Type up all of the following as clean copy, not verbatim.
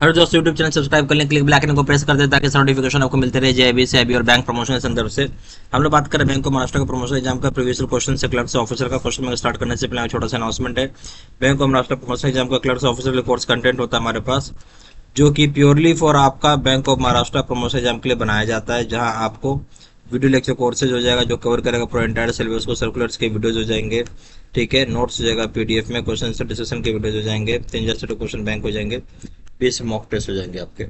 Hello दोस्तों, YouTube channel subscribe कर लें, क्लिक बेल आइकन को प्रेस कर दें ताकि नोटिफिकेशन आपको मिलते रहे जेआईबी से आईबी और बैंक प्रमोशन के संदर्भ से। हम लोग बात कर रहे हैं बैंक ऑफ महाराष्ट्र का प्रमोशन एग्जाम का प्रीवियस क्वेश्चन से क्लर्क से ऑफिसर का क्वेश्चन में स्टार्ट करने से पहले छोटा सा अनाउंसमेंट है। Bank of Maharashtra promotion exam का क्लर्क से ऑफिसर कोर्स कंटेंट होता है हमारे पास, जो कि प्योरली फॉर आपका bank of Maharashtra promotion exam के लिए बनाया जाता है, जहां आपको वीडियो लेक्चर कोर्सेज हो जाएगा जो कवर करेगा पूरा एंटायर सिलेबस को, सर्कुलर्स के वीडियोज हो जाएंगे, ठीक है, नोट्स हो जाएगा पीडीएफ में, क्वेश्चन से डिस्कशन के वीडियोज हो जाएंगे, 3 क्वेश्चन बैंक हो जाएंगे, 20 मॉक टेस्ट हो जाएंगे आपके।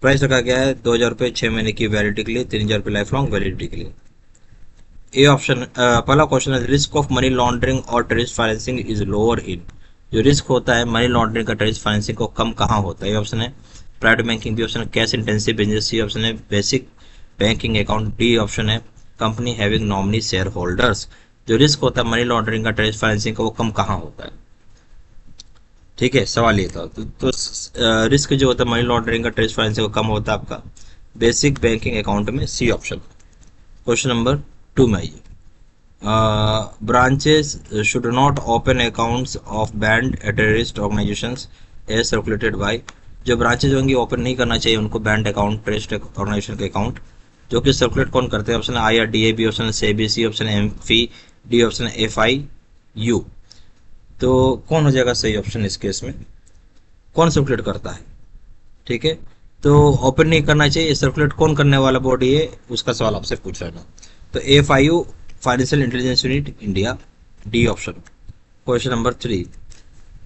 प्राइस रखा गया है 2,000 रुपये 6 महीने की वैलिडिटी के लिए, 3,000 रुपये लाइफ लॉन्ग वैलिडिटी के लिए। ए ऑप्शन, पहला क्वेश्चन है रिस्क ऑफ मनी लॉन्ड्रिंग और terrorist financing is lower in. जो रिस्क होता है मनी लॉन्ड्रिंग का टेररिस्ट फाइनेंसिंग को कम कहाँ होता है? ये ऑप्शन है प्राइवेट बैंकिंग, बी ऑप्शन है cash intensive business, C option है basic banking account, D option है company having nominee shareholders. जो रिस्क होता है मनी लॉन्ड्रिंग का टेररिस्ट फाइनेंसिंग का वो कम कहाँ होता है? ठीक है, सवाल ये था। तो रिस्क जो होता है मनी लॉन्ड्रिंग का टेररिस्ट फाइनेंसिंग को कम होता है आपका बेसिक बैंकिंग अकाउंट में, सी ऑप्शन। क्वेश्चन नंबर 2 में आइए। Branches should not open accounts of banned terrorist organisations as circulated by. जो ब्रांचेज होंगी ओपन नहीं करना चाहिए उनको बैंड अकाउंट टेररिस्ट ऑर्गेनाइजेशन के अकाउंट, जो कि सर्कुलेट कौन करते हैं? ऑप्शन है IRDA, बी ऑप्शन है सेबी, सी ऑप्शन है एमफी, डी ऑप्शन है FIU। तो कौन हो जाएगा सही ऑप्शन इस केस में? कौन सर्कुलेट करता है? ठीक है, तो ओपन नहीं करना चाहिए, सर्कुलेट कौन करने वाला बॉडी है उसका सवाल आपसे पूछ रहा है ना। तो FIU financial intelligence unit India, D option. Question number 3,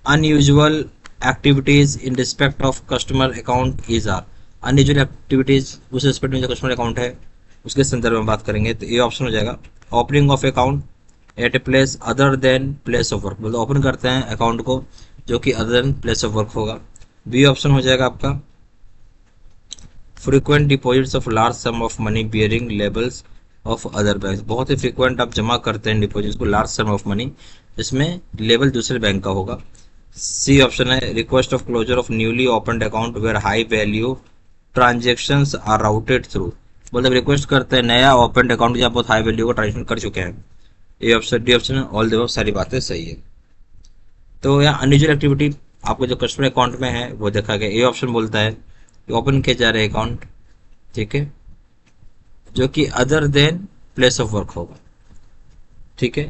unusual activities in respect of customer account is are. Unusual activities उस रिस्पेक्ट में जो कस्टमर अकाउंट है उसके संदर्भ में बात करेंगे, तो ये ऑप्शन हो जाएगा opening of account at a place other than place of work. मतलब ओपन करते हैं अकाउंट को जो कि other than place of work होगा। बी ऑप्शन हो जाएगा आपका frequent deposits of large sum of money bearing labels of other bank. बहुत ही फ्रीक्वेंट आप जमा करते हैं डिपॉजिट को, लार्ज सम ऑफ मनी, इसमें लेबल दूसरे बैंक का होगा। सी ऑप्शन है request of closure of newly opened account where high value transactions are routed through. मतलब रिक्वेस्ट करते हैं नया ओपन अकाउंट जहाँ बहुत हाई वैल्यू का ट्रांजेक्शन कर चुके हैं। A option, D option, all the सारी बातें सही है। तो यहाँ अनयूजुअल एक्टिविटी आपको जो कस्टमर अकाउंट में है वो देखा गया। ए ऑप्शन बोलता है कि ओपन किया जा रहा है अकाउंट, ठीक है, जो कि other than place of work होगा। ठीक है,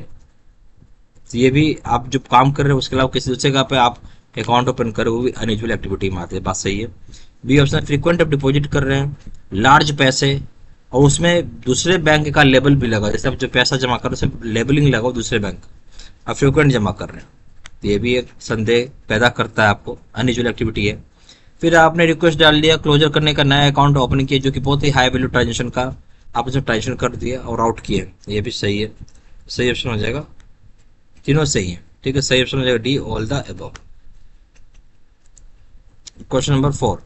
तो ये भी आप जो काम कर रहे हो उसके अलावा किसी दूसरे जगह पे आप अकाउंट ओपन करो वो भी अनयूजुअल एक्टिविटी में आते हैं, बात सही है। बी ऑप्शन फ्रीक्वेंट आप डिपॉजिट कर रहे हैं लार्ज पैसे और उसमें दूसरे बैंक का लेबल भी लगा, जैसे आप जो पैसा जमा कर रहे हो उसमें लेबलिंग लगाओ दूसरे बैंक, आप फ्रीक्वेंट जमा कर रहे हैं, तो ये भी एक संदेह पैदा करता है आपको, अनयूजुअल एक्टिविटी है। फिर आपने रिक्वेस्ट डाल दिया क्लोजर करने का, नया अकाउंट ओपन किया जो कि बहुत ही हाई वैल्यू ट्रांजेक्शन का आप उसमें ट्रांजेक्शन कर दिया और आउट किया, ये भी सही है। सही ऑप्शन हो जाएगा, तीनों सही है। ठीक है, सही ऑप्शन हो जाएगा D, all the above. Question number 4,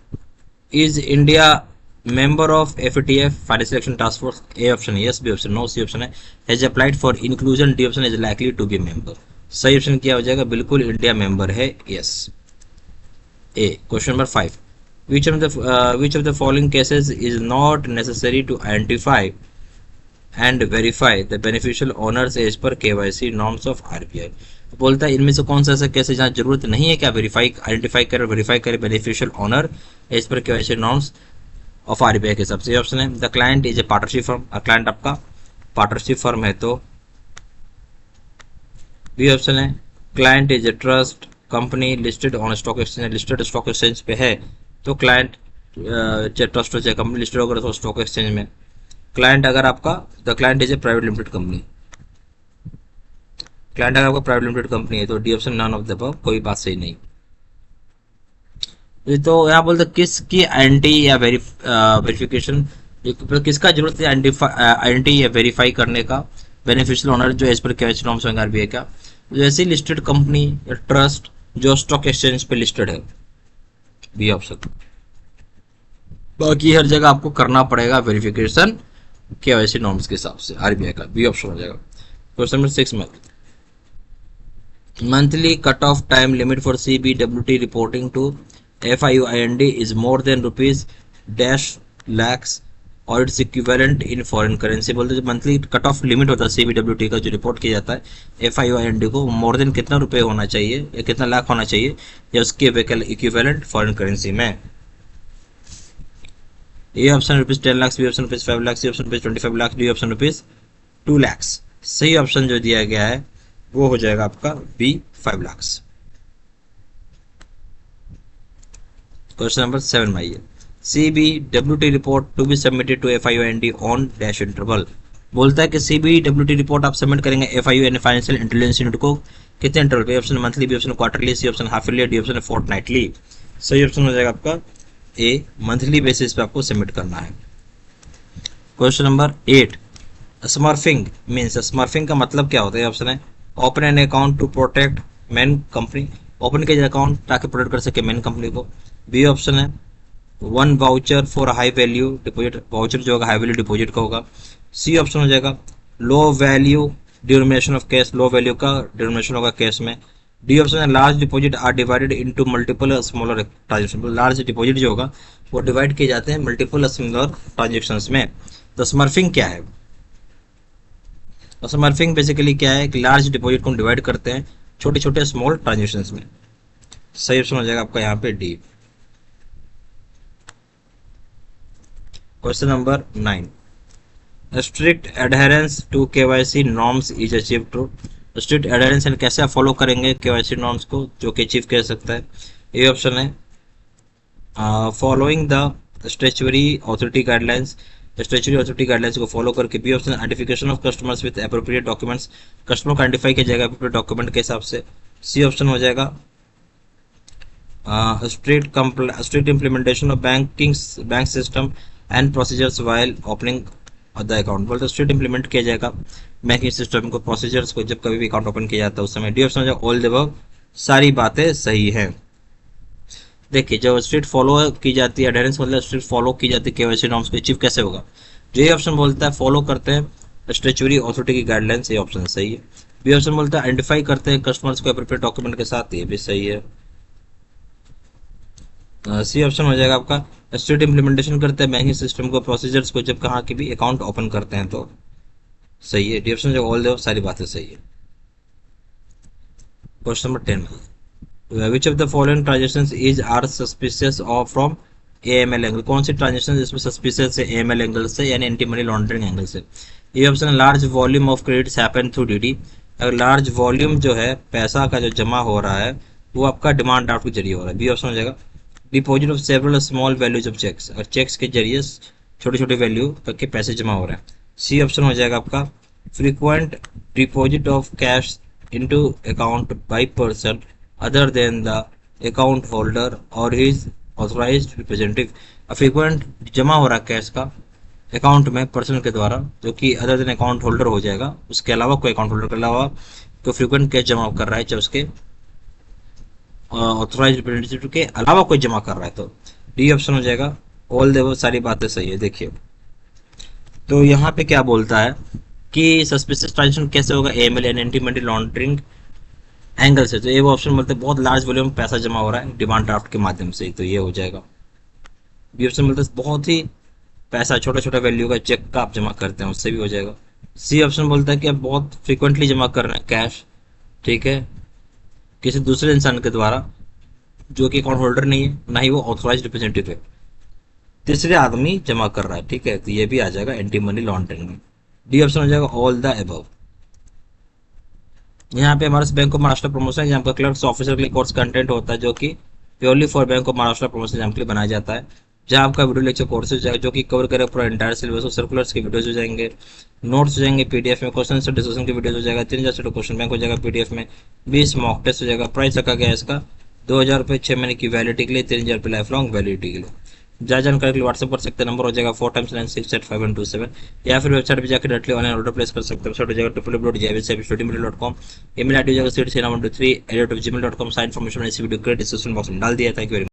is India member of FATF Financial Action Task Force? A option yes, B option no, C option है has applied for inclusion, D option is likely to be member। सही option क्या हो जाएगा? बिल्कुल India member है, yes. A question number 5, which of the following cases is not necessary to identify and verify the beneficial owners as per KYC norms of RBI। बोलता है इनमें से कौन सा ऐसा केस है जहाँ जरूरत नहीं है क्या वेरीफाई आइडेंटिफाई करे वेरीफाई करे बेनिफिशियल ओनर एज पर KYC नॉर्म्स ऑफ RBI के हिसाब से। ये ऑप्शन है the client is a partnership firm, client आपका पार्टनरशिप फर्म है तो। बी ऑप्शन है client is a trust company listed on stock exchange, listed stock exchange पे है तो क्लाइंट चाहे ट्रस्ट हो चाहे कंपनी लिस्टेड होगा तो स्टॉक एक्सचेंज में। क्लाइंट अगर आपका the client is a private limited company, client अगर आपका प्राइवेट लिमिटेड कंपनी है तो D option none of the above, कोई बात सही नहीं। तो यहाँ बोलते किसकी आइडेंटिटी या वेरिफिकेशन, किसका जरूरत है आइडेंटिटी या वेरीफाई करने का बेनिफिशियल ओनर जो एज पर KYC नॉर्म्स होंगे RBI का, जैसे लिस्टेड कंपनी या ट्रस्ट जो स्टॉक एक्सचेंज पे लिस्टेड है, बी ऑप्शन। बाकी हर जगह आपको करना पड़ेगा वेरिफिकेशन KYC नॉर्म्स के हिसाब से RBI का, बी ऑप्शन हो जाएगा। क्वेश्चन नंबर 6 में monthly cut off time limit for CBWT reporting to FIUIND is more than rupees dash lakhs और it's equivalent in foreign currency. बोलते जो मंथली कट ऑफ लिमिट होता है CBWT का जो रिपोर्ट किया जाता है FIUIND को, मोर देन कितना रुपए होना चाहिए या कितना लाख होना चाहिए या उसके इक्विवेलेंट फॉरेन करेंसी में। A option ₹10 lakh, B option ₹5 lakh, C option ₹25 lakh, D option ₹2 lakh. सही ऑप्शन जो दिया गया है वो हो जाएगा आपका बी 5 लाख। क्वेश्चन नंबर 7 में आइए। CBWT report to be submitted to FIUND on dash interval. बोलता है कि CBWT रिपोर्ट आप सबमिट करेंगे FIU फाइनेंशियल इंटेलिजेंस यूनिट को कितने इंटरवल पे? Option monthly, B option quarterly, C option half yearly, D option fortnightly. सही ऑप्शन हो जाएगा आपका ए, मंथली बेसिस पे आपको सबमिट करना है। Question number 8, smurfing means, smurfing का मतलब क्या होता है? ऑप्शन है open an account to protect main company, open किया अकाउंट ताकि प्रोटेक्ट कर सके मेन कंपनी को। बी ऑप्शन है one voucher for high value deposit, voucher जो होगा हाई वैल्यू डिपॉजिट का होगा। सी ऑप्शन हो जाएगा low value denomination of cash, low value का डिनोमिनेशन होगा कैश में। डी ऑप्शन है large deposit are divided into multiple smaller transaction, large deposit जो होगा वो डिवाइड किए जाते हैं मल्टीपल स्मॉलर ट्रांजेक्शंस में। तो स्मर्फिंग क्या है? स्मर्फिंग बेसिकली क्या है कि लार्ज डिपॉजिट को हम डिवाइड करते हैं छोटे छोटे स्मॉल ट्रांजेक्शंस में। सही ऑप्शन हो जाएगा आपका यहाँ पे D. Question number 9, strict adherence to KYC norms is achieve through. Strict adherence कैसे आप फॉलो करेंगे KYC नॉर्म्स को जो कि अचीव कर सकता है? ए ऑप्शन है following the statutory authority guidelines, स्टैट्यूटरी अथॉरिटी गाइडलाइंस को फॉलो करके। B option identification of customers with appropriate documents, customer को आइडेंटिफाई किया जाएगा एप्रोप्रिएट डॉक्यूमेंट के हिसाब से। सी ऑप्शन हो जाएगा strict implementation of bank system and procedures while opening the account. बोलते स्ट्रिक्ट इम्प्लीमेंट किया जाएगा बैंकिंग सिस्टम को, प्रोसीजर्स को जब कभी भी अकाउंट ओपन किया जाता है उस समय। डी ऑप्शन हो जाएगा ऑल द अबव, सारी बातें सही हैं। देखिए जो स्ट्रिक्ट फॉलो की जाती है एडहेरेंस मतलब स्ट्रिक्ट फॉलो की जाती है KYC नॉर्म्स को अचीव कैसे होगा? जो ये ऑप्शन बोलता है फॉलो करते हैं स्टैट्यूटरी अथॉरिटी की गाइडलाइंस, ये ऑप्शन सही है। बी ऑप्शन बोलता है आइडेंटिफाई करते हैं कस्टमर्स को एप्रोप्रिएट डॉक्यूमेंट के साथ, ये भी सही है। सी ऑप्शन हो जाएगा आपका स्ट्रिक्ट इम्प्लीमेंटेशन करते हैं बैंकिंग सिस्टम को, प्रोसीजर्स को जब कहाँ की भी अकाउंट ओपन करते हैं तो सही है। डी ऑप्शन जो ऑल दो सारी बातें सही है। Question number 10, which of the following transactions is are suspicious of from AML angle. कौन सी ट्रांजेक्शन इसमें सस्पिशियस है AML एंगल से यानी एंटी मनी लॉन्ड्रिंग एंगल से? ये option large volume of credits happen through DD, अगर लार्ज वॉल्यूम जो है पैसा का जो जमा हो रहा है वो आपका डिमांड ड्राफ्ट के जरिए हो रहा है। बी ऑप्शन हो जाएगा deposit of several small values of cheques, और चेक्स के जरिए छोटे छोटे वैल्यू तक के पैसे जमा हो रहे हैं। सी ऑप्शन हो जाएगा आपका frequent deposit of cash into account by person other than the account holder और हिज ऑथराइज्ड रिप्रेजेंटेटिव। फ्रीक्वेंट जमा हो रहा है कैश का अकाउंट में पर्सन के द्वारा जो कि अदर देन अकाउंट होल्डर हो जाएगा, उसके अलावा कोई अकाउंट होल्डर के अलावा कोई फ्रीक्वेंट कैश जमा कर रहा है चाहे उसके ऑथराइज्ड रिप्रेजेंटेटिव के अलावा कोई जमा कर रहा है। तो डी ऑप्शन हो जाएगा ऑल दे, वो सारी बातें सही है। देखिए तो यहाँ पे क्या बोलता है कि सस्पिशियस ट्रांजेक्शन कैसे होगा AML यानी एंटी मनी लॉन्ड्रिंग एंगल से। तो ये वो ऑप्शन बोलते हैं बहुत लार्ज वॉल्यूम पैसा जमा हो रहा है डिमांड ड्राफ्ट के माध्यम से, तो ये हो जाएगा। बी ऑप्शन बोलते हैं बहुत ही पैसा छोटा छोटा वैल्यू का चेक का आप जमा करते हैं, उससे भी हो जाएगा। सी ऑप्शन बोलता है कि आप बहुत फ्रिक्वेंटली जमा कर रहे हैं कैश, ठीक है, किसी दूसरे इंसान के द्वारा जो कि अकाउंट होल्डर नहीं है ना ही वो ऑथराइज्ड रिप्रेजेंटेटिव है, तीसरे आदमी जमा कर रहा है, ठीक है, तो ये भी आ जाएगा एंटी मनी लॉन्ड्रिंग में। डी ऑप्शन हो जाएगा ऑल द अबव। यहाँ पे हमारे bank of Maharashtra promotion exam का क्लर्क्स ऑफिसर के लिए कोर्स कंटेंट होता है जो कि purely for bank of Maharashtra promotion exam के लिए बनाया जाता है, जहाँ आपका वीडियो लेक्चर कोर्सेज जाएगा जो कि कवर करेगा पूरा एंटायर सिलेबस और सर्कुलर्स के वीडियोज हो जाएंगे, नोट्स हो जाएंगे PDF में, क्वेश्चन से डिस्कशन के वीडियोज हो जाएगा, 3000 से क्वेश्चन बैंक हो जाएगा PDF में, 20 मॉक टेस्ट हो जाएगा। प्राइस रखा गया है इसका 2000 रुपये 6 महीने की वैलिडिटी के लिए, 3000 रुपये लाइफ लॉन्ग वैलिडिटी के लिए। ज्यादा जानकारी के लिए व्हाट्सएप कर सकते हैं, नंबर हो जाएगा 4x968527, या फिर वेबसाइट पर जाकर डायरेक्टली ऑनलाइन ऑर्डर प्लेस कर सकते हैं। वेबसाइट हो जाएगा www.jvcstudymaterial.com, email ID हो जाएगा 3 3 1 2 3 @gmail.com। साइन इन्फॉर्मेशन इसी वीडियो के डिस्क्रिप्शन बॉक्स में डाल दिया है। Thank you very much.